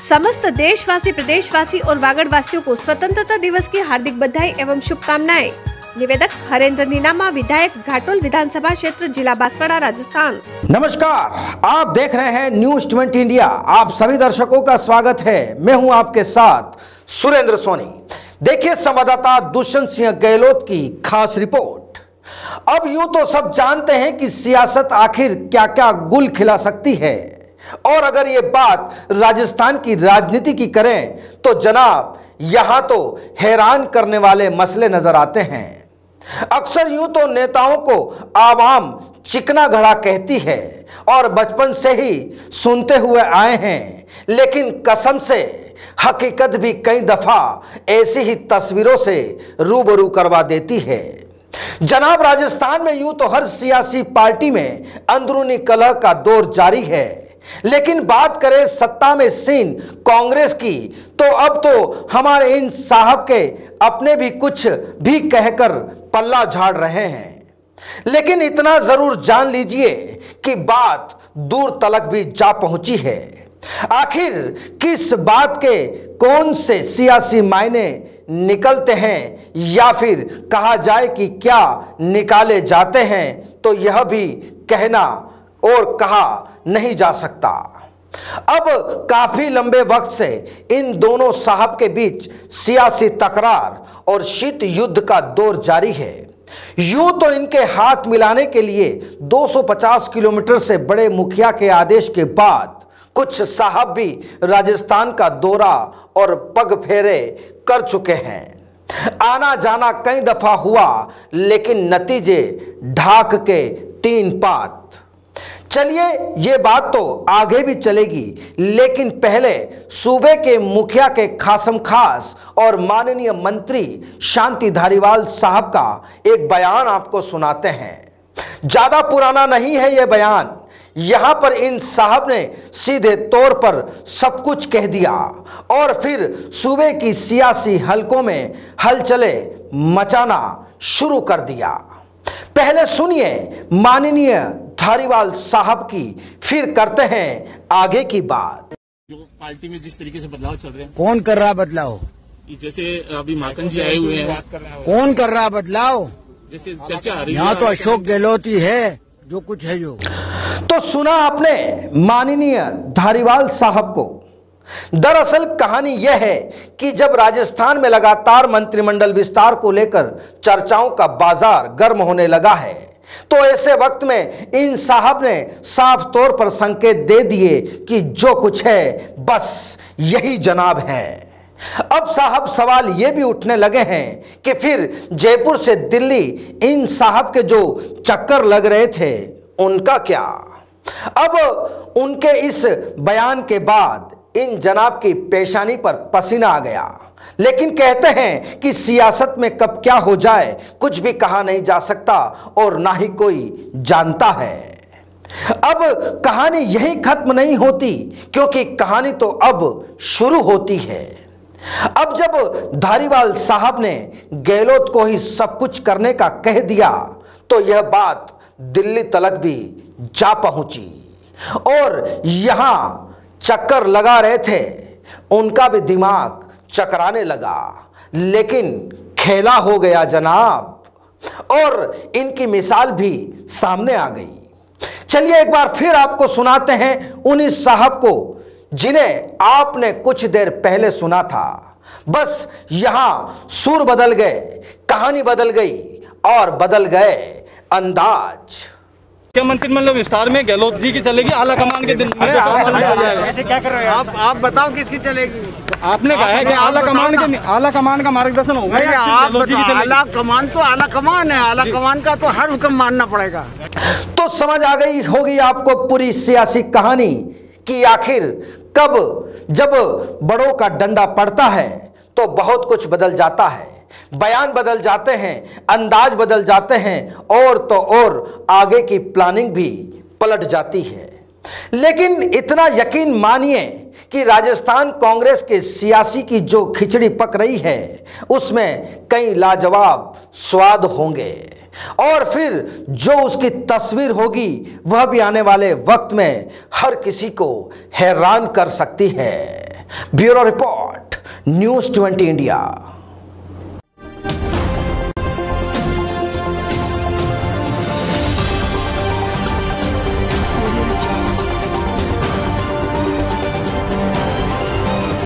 समस्त देशवासी, प्रदेशवासी और वागड़ वासियों को स्वतंत्रता दिवस की हार्दिक बधाई एवं शुभकामनाएं। निवेदक हरेंद्र नीनामा, विधायक घाटोल विधानसभा क्षेत्र, जिला बांसवाड़ा, राजस्थान। नमस्कार, आप देख रहे हैं न्यूज 20 इंडिया। आप सभी दर्शकों का स्वागत है। मैं हूं आपके साथ सुरेंद्र सोनी। देखिए संवाददाता दुष्यंत सिंह गहलोत की खास रिपोर्ट। अब यूं तो सब जानते हैं कि सियासत आखिर क्या क्या गुल खिला सकती है, और अगर ये बात राजस्थान की राजनीति की करें तो जनाब यहां तो हैरान करने वाले मसले नजर आते हैं। अक्सर यूं तो नेताओं को आवाम चिकना घड़ा कहती है और बचपन से ही सुनते हुए आए हैं, लेकिन कसम से हकीकत भी कई दफा ऐसी ही तस्वीरों से रूबरू करवा देती है। जनाब राजस्थान में यूं तो हर सियासी पार्टी में अंदरूनी कलह का दौर जारी है, लेकिन बात करें सत्ता में सीन कांग्रेस की तो अब तो हमारे इन साहब के अपने भी कुछ भी कहकर पल्ला झाड़ रहे हैं। लेकिन इतना जरूर जान लीजिए कि बात दूर तलक भी जा पहुंची है। आखिर किस बात के कौन से सियासी मायने निकलते हैं, या फिर कहा जाए कि क्या निकाले जाते हैं, तो यह भी कहना और कहा नहीं जा सकता। अब काफी लंबे वक्त से इन दोनों साहब के बीच सियासी तकरार और शीत युद्ध का दौर जारी है। यूं तो इनके हाथ मिलाने के लिए 250 किलोमीटर से बड़े मुखिया के आदेश के बाद कुछ साहब भी राजस्थान का दौरा और पग फेरे कर चुके हैं। आना जाना कई दफा हुआ, लेकिन नतीजे ढाक के तीन पात। चलिए ये बात तो आगे भी चलेगी, लेकिन पहले सूबे के मुखिया के खासम खास और माननीय मंत्री शांति धारीवाल साहब का एक बयान आपको सुनाते हैं। ज्यादा पुराना नहीं है यह बयान। यहां पर इन साहब ने सीधे तौर पर सब कुछ कह दिया और फिर सूबे की सियासी हलकों में हलचलें मचाना शुरू कर दिया। पहले सुनिए माननीय धारीवाल साहब की, फिर करते हैं आगे की बात। जो पार्टी में जिस तरीके से बदलाव चल रहे हैं, कौन कर रहा बदलाव? जैसे अभी माकन जी आए हुए हैं, कौन कर रहा बदलाव? जैसे चर्चा आ रही है, यहाँ तो अशोक गहलोत ही है जो कुछ है। जो तो सुना आपने माननीय धारीवाल साहब को। दरअसल कहानी यह है कि जब राजस्थान में लगातार मंत्रिमंडल विस्तार को लेकर चर्चाओं का बाजार गर्म होने लगा है, तो ऐसे वक्त में इन साहब ने साफ तौर पर संकेत दे दिए कि जो कुछ है बस यही जनाब है। अब साहब सवाल ये भी उठने लगे हैं कि फिर जयपुर से दिल्ली इन साहब के जो चक्कर लग रहे थे उनका क्या? अब उनके इस बयान के बाद इन जनाब की पेशानी पर पसीना आ गया, लेकिन कहते हैं कि सियासत में कब क्या हो जाए कुछ भी कहा नहीं जा सकता और ना ही कोई जानता है। अब कहानी यही खत्म नहीं होती, क्योंकि कहानी तो अब शुरू होती है। अब जब धारीवाल साहब ने गहलोत को ही सब कुछ करने का कह दिया, तो यह बात दिल्ली तलक भी जा पहुंची और यहां चक्कर लगा रहे थे उनका भी दिमाग चकराने लगा। लेकिन खेला हो गया जनाब, और इनकी मिसाल भी सामने आ गई। चलिए एक बार फिर आपको सुनाते हैं उन्हीं साहब को जिन्हें आपने कुछ देर पहले सुना था। बस यहां सुर बदल गए, कहानी बदल गई और बदल गए अंदाज। क्या मंत्रिमंडल विस्तार में गहलोत जी की चलेगी आला कमान के दिन में? ऐसे क्या कर रहे हैं आप बताओ किसकी चलेगी? आपने कहा है कि आला कमान का मार्गदर्शन होगा। आप बताओ, आला कमान तो आला कमान है, आला कमान का तो हर हुक्म मानना पड़ेगा। तो समझ आ गई होगी आपको पूरी सियासी कहानी कि आखिर कब जब बड़ों का डंडा पड़ता है तो बहुत कुछ बदल जाता है। बयान बदल जाते हैं, अंदाज बदल जाते हैं, और तो और आगे की प्लानिंग भी पलट जाती है। लेकिन इतना यकीन मानिए कि राजस्थान कांग्रेस के सियासी की जो खिचड़ी पक रही है उसमें कई लाजवाब स्वाद होंगे, और फिर जो उसकी तस्वीर होगी वह भी आने वाले वक्त में हर किसी को हैरान कर सकती है। Bureau report, news 20 India.